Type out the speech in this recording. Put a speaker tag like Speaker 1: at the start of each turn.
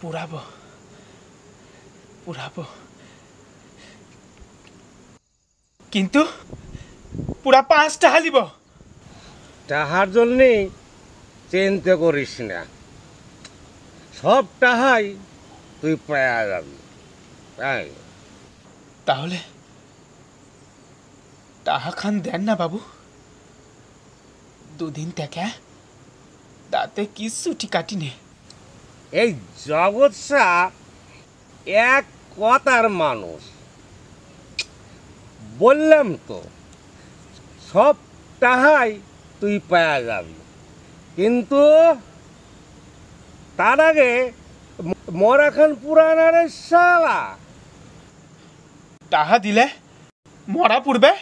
Speaker 1: পুরাবো পুরাবো, কিন্তু পুরা 5 টাকা লিব।
Speaker 2: টাহার জন্যে চিন্তা করিস না, সব টাহাই তুই পায়া যাবি।
Speaker 1: তাহলে টাহা খান দেন না বাবু, দুদিন থেকে তাতে কিচ্ছুটি কাটিনে।
Speaker 2: এই জগৎসা এক কথার মানুষ, বললাম তো সব টাহাই তুই পায়া যাবি, কিন্তু তার আগে মরা খান পুরানারে শালা।
Speaker 1: টাহা দিলে মরা পুড়বে।